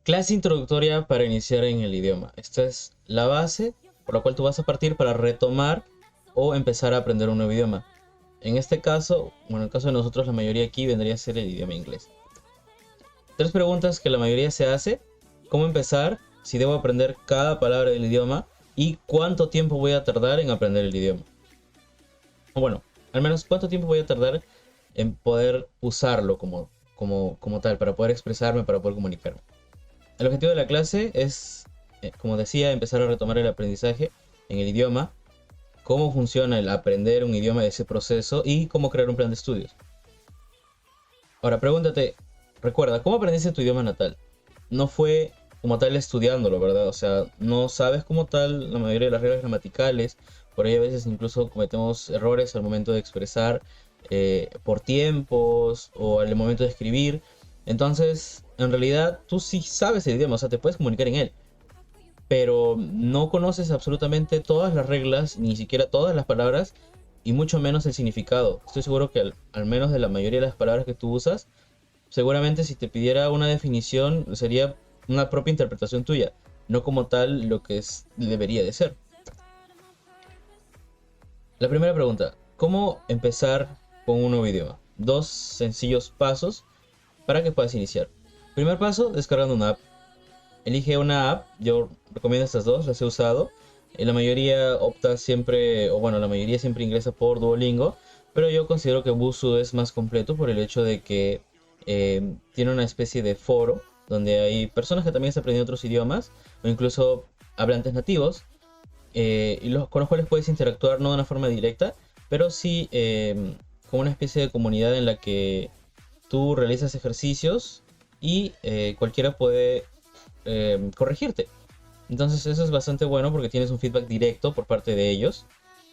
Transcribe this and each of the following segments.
Clase introductoria para iniciar en el idioma. Esta es la base por la cual tú vas a partir para retomar o empezar a aprender un nuevo idioma. En este caso, bueno, en el caso de nosotros, la mayoría aquí vendría a ser el idioma inglés. Tres preguntas que la mayoría se hace. ¿Cómo empezar? Si debo aprender cada palabra del idioma. ¿Y cuánto tiempo voy a tardar en aprender el idioma? O bueno, al menos cuánto tiempo voy a tardar en poder usarlo como tal, para poder expresarme, para poder comunicarme. El objetivo de la clase es, como decía, empezar a retomar el aprendizaje en el idioma, cómo funciona el aprender un idioma, ese proceso y cómo crear un plan de estudios. Ahora, pregúntate, recuerda, ¿cómo aprendiste tu idioma natal? No fue como tal estudiándolo, ¿verdad? O sea, no sabes como tal la mayoría de las reglas gramaticales, por ahí a veces incluso cometemos errores al momento de expresar por tiempos o al momento de escribir. Entonces, en realidad, tú sí sabes el idioma, o sea, te puedes comunicar en él, pero no conoces absolutamente todas las reglas, ni siquiera todas las palabras, y mucho menos el significado. Estoy seguro que al menos de la mayoría de las palabras que tú usas, seguramente si te pidiera una definición sería una propia interpretación tuya, no como tal lo que debería de ser. La primera pregunta, ¿cómo empezar con un nuevo idioma? Dos sencillos pasos para que puedas iniciar. Primer paso, descargando una app. Elige una app, yo recomiendo estas dos, las he usado. La mayoría opta siempre, o bueno, la mayoría siempre ingresa por Duolingo, pero yo considero que Busuu es más completo por el hecho de que tiene una especie de foro donde hay personas que también están aprendiendo otros idiomas o incluso hablantes nativos, con los cuales puedes interactuar no de una forma directa, pero sí con una especie de comunidad en la que tú realizas ejercicios y cualquiera puede corregirte. Entonces eso es bastante bueno porque tienes un feedback directo por parte de ellos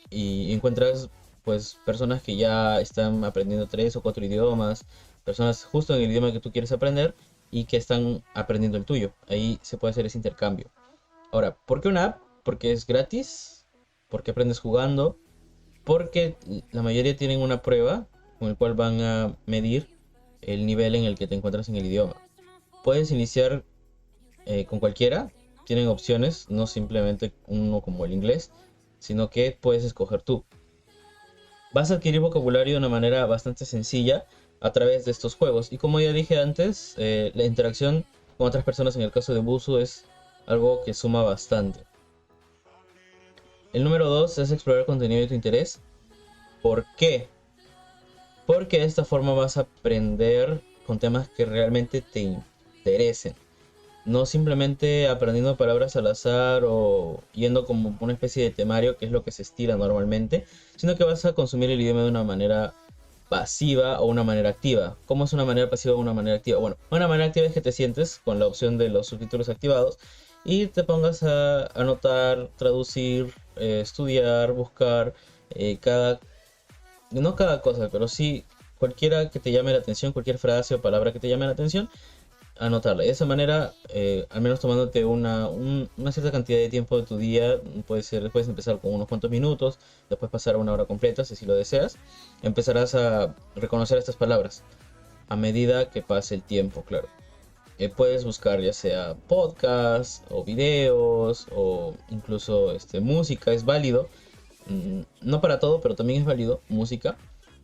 y encuentras pues personas que ya están aprendiendo tres o cuatro idiomas, personas justo en el idioma que tú quieres aprender y que están aprendiendo el tuyo. Ahí se puede hacer ese intercambio. Ahora, ¿por qué una app? Porque es gratis, porque aprendes jugando, porque la mayoría tienen una prueba con el cual van a medir el nivel en el que te encuentras en el idioma. Puedes iniciar con cualquiera, tienen opciones, no simplemente uno como el inglés, sino que puedes escoger tú. Vas a adquirir vocabulario de una manera bastante sencilla a través de estos juegos. Y como ya dije antes, la interacción con otras personas en el caso de Busuu es algo que suma bastante. El número 2 es explorar contenido de tu interés. ¿Por qué? Porque de esta forma vas a aprender con temas que realmente te interesen. No simplemente aprendiendo palabras al azar o yendo como una especie de temario, que es lo que se estila normalmente, sino que vas a consumir el idioma de una manera pasiva o una manera activa. ¿Cómo es una manera pasiva o una manera activa? Bueno, una manera activa es que te sientes con la opción de los subtítulos activados y te pongas a anotar, traducir, estudiar, buscar no cada cosa, pero sí cualquiera que te llame la atención, cualquier frase o palabra que te llame la atención, anotarla. Y de esa manera, al menos tomándote una cierta cantidad de tiempo de tu día, puedes empezar con unos cuantos minutos, después pasar a una hora completa, si así lo deseas, empezarás a reconocer estas palabras a medida que pase el tiempo, claro. Puedes buscar ya sea podcasts o videos o incluso música, es válido. No para todo, pero también es válido música.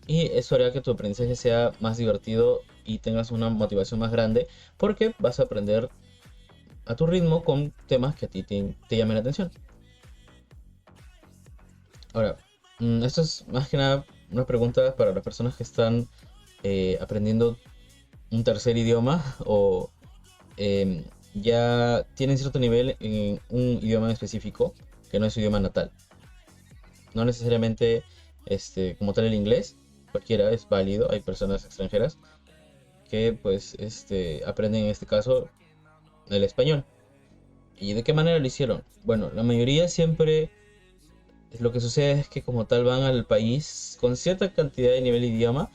Y eso hará que tu aprendizaje sea más divertido y tengas una motivación más grande porque vas a aprender a tu ritmo con temas que a ti te llamen la atención. Ahora, esto es más que nada una pregunta para las personas que están aprendiendo un tercer idioma o em, ya tienen cierto nivel en un idioma en específico que no es su idioma natal. No necesariamente como tal el inglés, cualquiera es válido, hay personas extranjeras que pues aprenden en este caso el español. ¿Y de qué manera lo hicieron? Bueno, la mayoría siempre lo que sucede es que como tal van al país con cierta cantidad de nivel de idioma,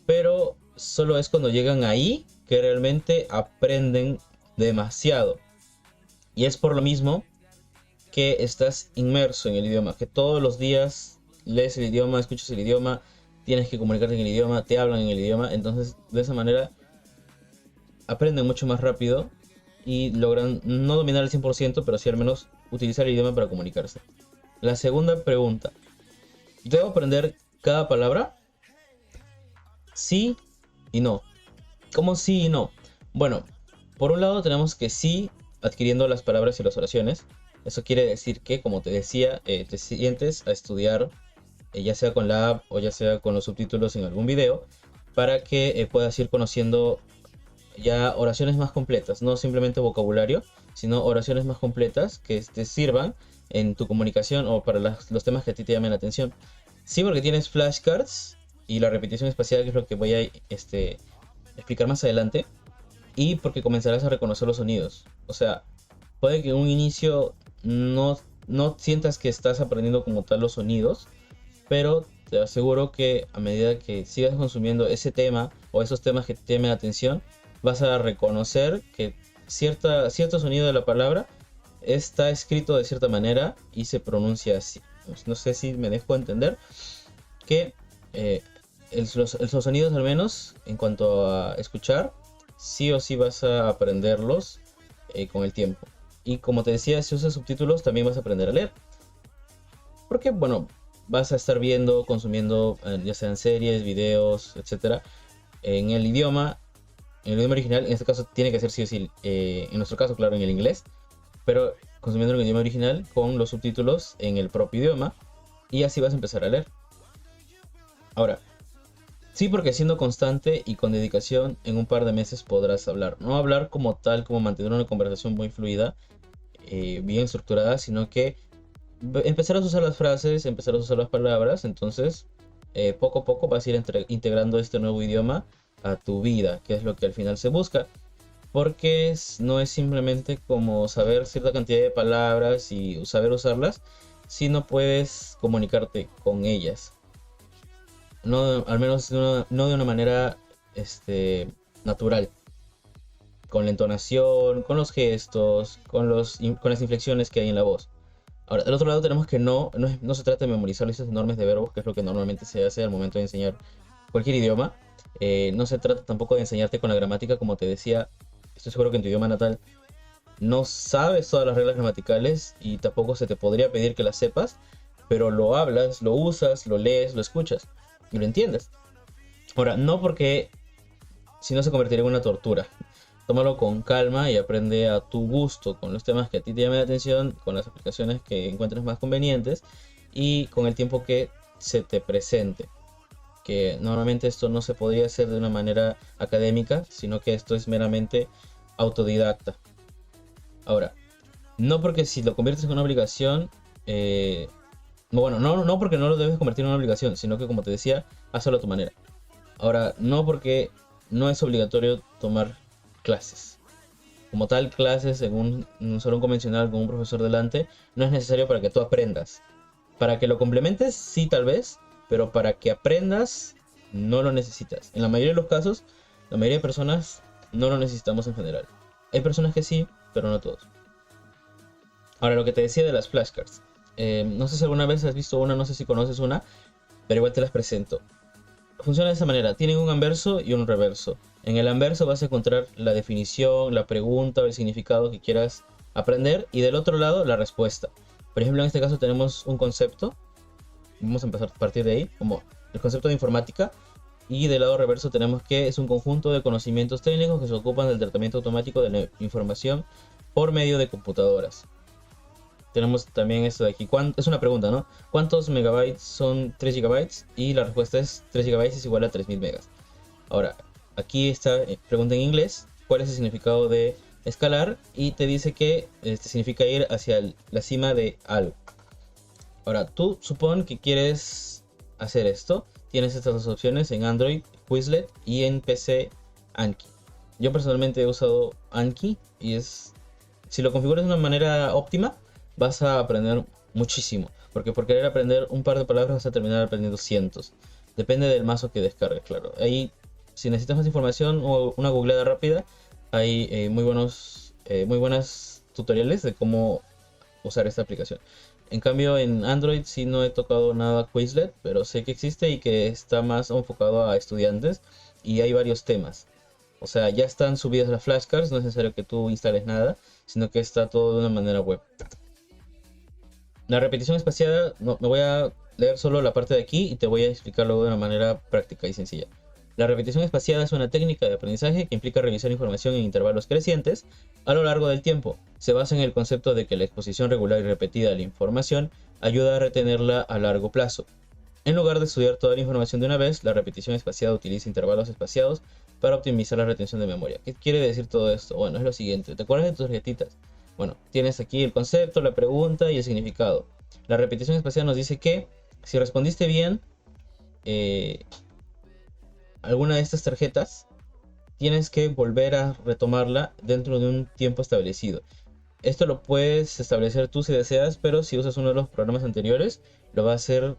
pero solo es cuando llegan ahí que realmente aprenden demasiado. Y es por lo mismo que estás inmerso en el idioma, que todos los días lees el idioma, escuchas el idioma, tienes que comunicarte en el idioma, te hablan en el idioma, entonces de esa manera aprenden mucho más rápido y logran no dominar al 100%, pero sí al menos utilizar el idioma para comunicarse. La segunda pregunta, ¿debo aprender cada palabra? Sí y no. ¿Cómo sí y no? Bueno, por un lado tenemos que sí, adquiriendo las palabras y las oraciones. Eso quiere decir que, como te decía, te sientes a estudiar, ya sea con la app o ya sea con los subtítulos en algún video, para que puedas ir conociendo ya oraciones más completas, no simplemente vocabulario, sino oraciones más completas que te sirvan en tu comunicación o para los temas que a ti te llamen la atención. Sí, porque tienes flashcards y la repetición espacial, que es lo que voy a explicar más adelante, y porque comenzarás a reconocer los sonidos. O sea, puede que en un inicio no sientas que estás aprendiendo como tal los sonidos, pero te aseguro que a medida que sigas consumiendo ese tema o esos temas que te llamen la atención, vas a reconocer que cierto sonido de la palabra está escrito de cierta manera y se pronuncia así. No sé si me dejo entender que los sonidos, al menos en cuanto a escuchar, sí o sí vas a aprenderlos con el tiempo. Y como te decía, si usas subtítulos también vas a aprender a leer. Porque, bueno, vas a estar viendo, consumiendo, ya sean series, videos, etcétera, en el idioma original. En este caso tiene que ser sí o sí, en nuestro caso, claro, en el inglés, pero consumiendo en el idioma original con los subtítulos en el propio idioma, y así vas a empezar a leer. Ahora, sí, porque siendo constante y con dedicación, en un par de meses podrás hablar. No hablar como tal, como mantener una conversación muy fluida, bien estructurada, sino que empezarás a usar las frases, empezarás a usar las palabras. Entonces poco a poco vas a ir integrando este nuevo idioma a tu vida, que es lo que al final se busca. Porque no es simplemente como saber cierta cantidad de palabras y saber usarlas, si no puedes comunicarte con ellas. No, al menos no de una manera natural, con la entonación, con los gestos, con las inflexiones que hay en la voz. Ahora, del otro lado tenemos que no se trata de memorizar listas enormes de verbos, que es lo que normalmente se hace al momento de enseñar cualquier idioma. No se trata tampoco de enseñarte con la gramática, como te decía. Estoy seguro que en tu idioma natal no sabes todas las reglas gramaticales y tampoco se te podría pedir que las sepas, pero lo hablas, lo usas, lo lees, lo escuchas y lo entiendes. Ahora, no porque si no se convertiría en una tortura. Tómalo con calma y aprende a tu gusto, con los temas que a ti te llamen la atención, con las aplicaciones que encuentres más convenientes y con el tiempo que se te presente. Que normalmente esto no se podría hacer de una manera académica, sino que esto es meramente autodidacta. Ahora, no porque si lo conviertes en una obligación, bueno, no porque no lo debes convertir en una obligación, sino que, como te decía, hazlo a tu manera. Ahora, no porque no es obligatorio tomar clases. Como tal, clases en un salón convencional con un profesor delante, no es necesario para que tú aprendas. Para que lo complementes, sí, tal vez, pero para que aprendas, no lo necesitas. En la mayoría de los casos, la mayoría de personas no lo necesitamos en general. Hay personas que sí, pero no todos. Ahora, lo que te decía de las flashcards. No sé si alguna vez has visto una, no sé si conoces una, pero igual te las presento. Funciona de esta manera, tienen un anverso y un reverso. En el anverso vas a encontrar la definición, la pregunta o el significado que quieras aprender, y del otro lado la respuesta. Por ejemplo, en este caso tenemos un concepto, vamos a empezar a partir de ahí, como el concepto de informática, y del lado reverso tenemos que es un conjunto de conocimientos técnicos que se ocupan del tratamiento automático de la información por medio de computadoras. Tenemos también esto de aquí. Es una pregunta, ¿no? ¿Cuántos megabytes son 3 gigabytes? Y la respuesta es 3 gigabytes es igual a 3000 megas. Ahora, aquí está, pregunta en inglés, ¿cuál es el significado de escalar? Y te dice que significa ir hacia la cima de algo. Ahora, tú supón que quieres hacer esto. Tienes estas dos opciones en Android, Quizlet, y en PC, Anki. Yo personalmente he usado Anki y si lo configuras de una manera óptima, vas a aprender muchísimo. Porque por querer aprender un par de palabras vas a terminar aprendiendo cientos. Depende del mazo que descargues, claro. Ahí, si necesitas más información o una googleada rápida, hay muy buenas tutoriales de cómo usar esta aplicación. En cambio, en Android sí no he tocado nada Quizlet, pero sé que existe y que está más enfocado a estudiantes y hay varios temas. O sea, ya están subidas las flashcards, no es necesario que tú instales nada, sino que está todo de una manera web. La repetición espaciada, no, me voy a leer solo la parte de aquí y te voy a explicar luego de una manera práctica y sencilla. La repetición espaciada es una técnica de aprendizaje que implica revisar información en intervalos crecientes a lo largo del tiempo. Se basa en el concepto de que la exposición regular y repetida a la información ayuda a retenerla a largo plazo. En lugar de estudiar toda la información de una vez, la repetición espaciada utiliza intervalos espaciados para optimizar la retención de memoria. ¿Qué quiere decir todo esto? Bueno, es lo siguiente. ¿Te acuerdas de tus tarjetitas? Bueno, tienes aquí el concepto, la pregunta y el significado. La repetición espaciada nos dice que si respondiste bien alguna de estas tarjetas, tienes que volver a retomarla dentro de un tiempo establecido. Esto lo puedes establecer tú si deseas, pero si usas uno de los programas anteriores, lo va a hacer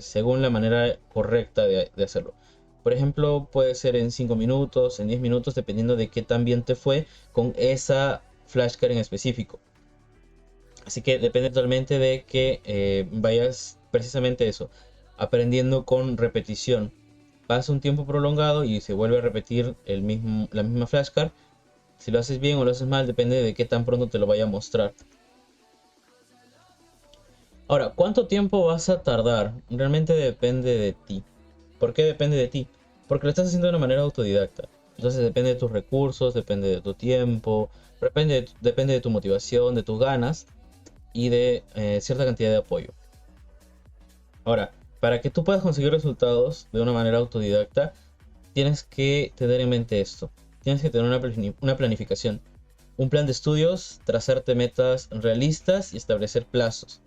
según la manera correcta de hacerlo. Por ejemplo, puede ser en 5 minutos, en 10 minutos, dependiendo de qué tan bien te fue con esa flashcard en específico. Así que depende totalmente de que vayas precisamente eso, aprendiendo con repetición. Pasa un tiempo prolongado y se vuelve a repetir la misma flashcard. Si lo haces bien o lo haces mal, depende de qué tan pronto te lo vaya a mostrar. Ahora, ¿cuánto tiempo vas a tardar? Realmente depende de ti. ¿Por qué depende de ti? Porque lo estás haciendo de una manera autodidacta. Entonces depende de tus recursos, depende de tu tiempo, depende de tu motivación, de tus ganas y de cierta cantidad de apoyo. Ahora, para que tú puedas conseguir resultados de una manera autodidacta, tienes que tener en mente esto. Tienes que tener una planificación, un plan de estudios, trazarte metas realistas y establecer plazos.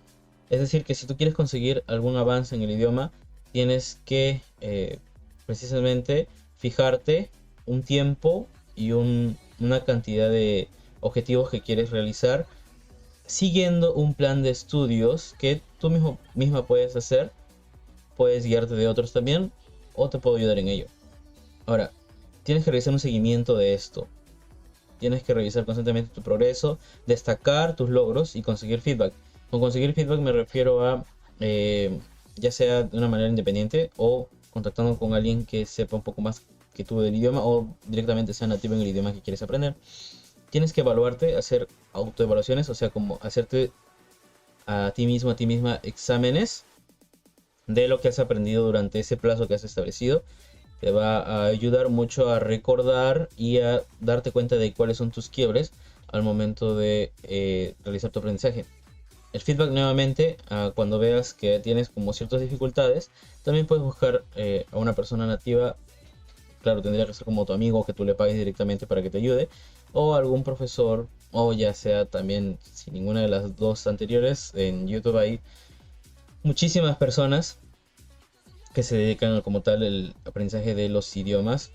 Es decir, que si tú quieres conseguir algún avance en el idioma, tienes que precisamente fijarte un tiempo y una cantidad de objetivos que quieres realizar, siguiendo un plan de estudios que tú misma puedes hacer. Puedes guiarte de otros también, o te puedo ayudar en ello. Ahora, tienes que realizar un seguimiento de esto. Tienes que revisar constantemente tu progreso, destacar tus logros y conseguir feedback. Con conseguir feedback me refiero a ya sea de una manera independiente o contactando con alguien que sepa un poco más que tú del idioma o directamente sea nativo en el idioma que quieres aprender. Tienes que evaluarte, hacer autoevaluaciones, o sea, como hacerte a ti mismo, a ti misma exámenes de lo que has aprendido durante ese plazo que has establecido. Te va a ayudar mucho a recordar y a darte cuenta de cuáles son tus quiebres al momento de realizar tu aprendizaje. El feedback nuevamente, cuando veas que tienes como ciertas dificultades, también puedes buscar a una persona nativa. Claro, tendría que ser como tu amigo, que tú le pagues directamente para que te ayude, o algún profesor, o ya sea también, si ninguna de las dos anteriores, en YouTube hay muchísimas personas que se dedican como tal al aprendizaje de los idiomas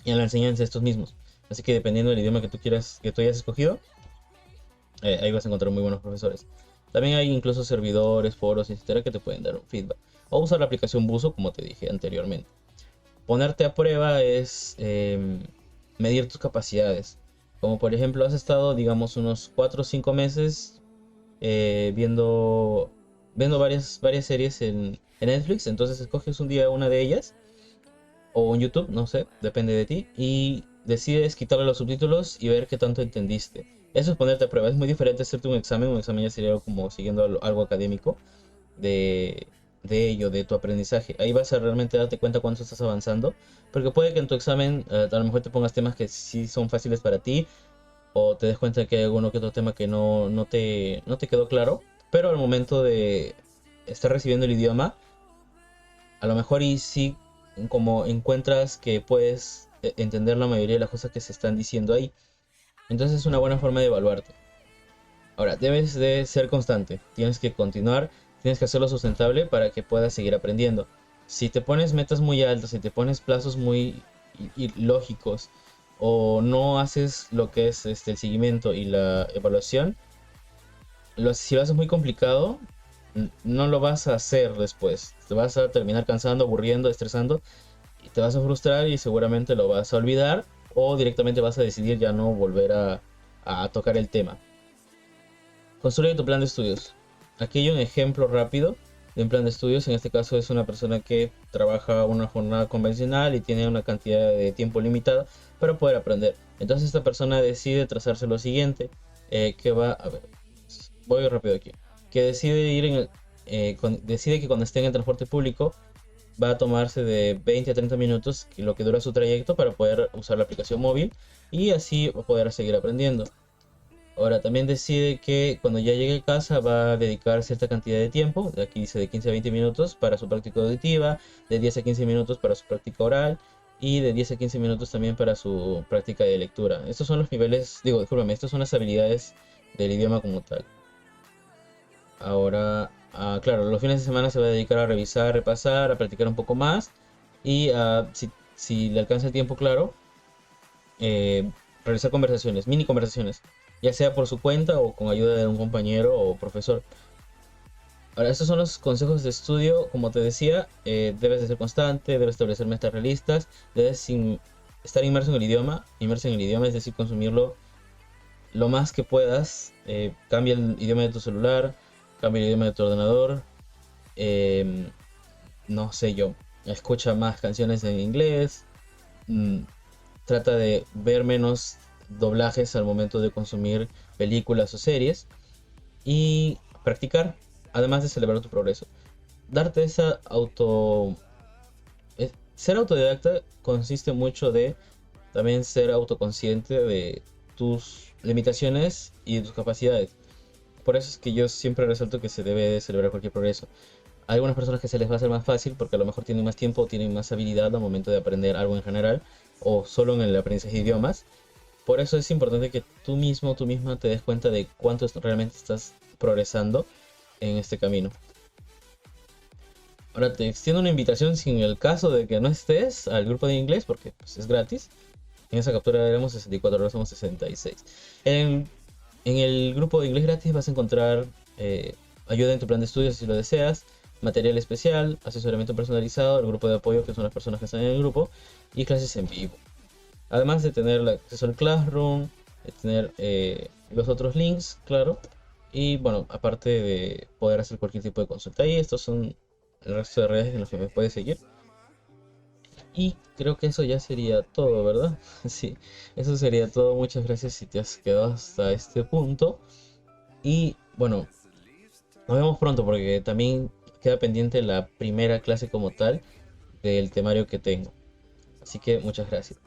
y a la enseñanza de estos mismos. Así que dependiendo del idioma que tú quieras, que tú hayas escogido, ahí vas a encontrar muy buenos profesores. También hay incluso servidores, foros, etcétera, que te pueden dar un feedback. O usar la aplicación Buzo, como te dije anteriormente. Ponerte a prueba es medir tus capacidades. Como por ejemplo, has estado, digamos, unos 4 o 5 meses viendo varias series en Netflix. Entonces escoges un día una de ellas, o en YouTube, no sé, depende de ti, y decides quitarle los subtítulos y ver qué tanto entendiste. Eso es ponerte a prueba. Es muy diferente hacerte un examen ya sería algo como siguiendo algo académico de ello, de tu aprendizaje. Ahí vas a realmente darte cuenta cuánto estás avanzando, porque puede que en tu examen a lo mejor te pongas temas que sí son fáciles para ti, o te des cuenta que hay alguno que otro tema que no te quedó claro, pero al momento de estar recibiendo el idioma, a lo mejor y sí como encuentras que puedes entender la mayoría de las cosas que se están diciendo ahí. Entonces es una buena forma de evaluarte. Ahora, debes de ser constante, tienes que continuar, tienes que hacerlo sustentable para que puedas seguir aprendiendo. Si te pones metas muy altas, si te pones plazos muy ilógicos, o no haces lo que es el seguimiento y la evaluación, si lo haces muy complicado, no lo vas a hacer después. Te vas a terminar cansando, aburriendo, estresando, y te vas a frustrar y seguramente lo vas a olvidar, o directamente vas a decidir ya no volver a tocar el tema. Construye tu plan de estudios. Aquí hay un ejemplo rápido de un plan de estudios. En este caso es una persona que trabaja una jornada convencional y tiene una cantidad de tiempo limitada para poder aprender. Entonces esta persona decide trazarse lo siguiente, que va, a ver, voy rápido aquí, que decide ir decide que cuando esté en el transporte público va a tomarse de 20 a 30 minutos, lo que dura su trayecto, para poder usar la aplicación móvil y así poder seguir aprendiendo. Ahora también decide que cuando ya llegue a casa va a dedicar cierta cantidad de tiempo, de aquí dice de 15 a 20 minutos para su práctica auditiva, de 10 a 15 minutos para su práctica oral y de 10 a 15 minutos también para su práctica de lectura. Estos son los niveles, digo, discúlpame, estas son las habilidades del idioma como tal. Ahora, claro, los fines de semana se va a dedicar a revisar, repasar, a practicar un poco más y si le alcanza el tiempo, claro, realizar conversaciones, mini conversaciones, ya sea por su cuenta o con ayuda de un compañero o profesor. Ahora, estos son los consejos de estudio. Como te decía, debes de ser constante, debes establecer metas realistas, debes estar inmerso en el idioma, es decir, consumirlo lo más que puedas. Cambia el idioma de tu celular, cambia el idioma de tu ordenador, em, no sé yo, escucha más canciones en inglés, mm, trata de ver menos doblajes al momento de consumir películas o series y practicar, además de celebrar tu progreso. Darte esa ser autodidacta consiste mucho de también ser autoconsciente de tus limitaciones y de tus capacidades. Por eso es que yo siempre resalto que se debe de celebrar cualquier progreso. Hay algunas personas que se les va a hacer más fácil porque a lo mejor tienen más tiempo o tienen más habilidad al momento de aprender algo en general o solo en el aprendizaje de idiomas. Por eso es importante que tú mismo, tú misma te des cuenta de cuánto realmente estás progresando en este camino. Ahora te extiendo una invitación si en el caso de que no estés al grupo de inglés, porque pues, es gratis. En esa captura éramos 64, ahora somos 66. En el grupo de inglés gratis vas a encontrar ayuda en tu plan de estudios si lo deseas, material especial, asesoramiento personalizado, el grupo de apoyo que son las personas que están en el grupo y clases en vivo. Además de tener el acceso al Classroom, de tener los otros links, claro. Y bueno, aparte de poder hacer cualquier tipo de consulta ahí, estos son el resto de redes en los que me puedes seguir. Y creo que eso ya sería todo, ¿verdad? Sí, eso sería todo. Muchas gracias si te has quedado hasta este punto. Y bueno, nos vemos pronto porque también queda pendiente la primera clase como tal del temario que tengo. Así que muchas gracias.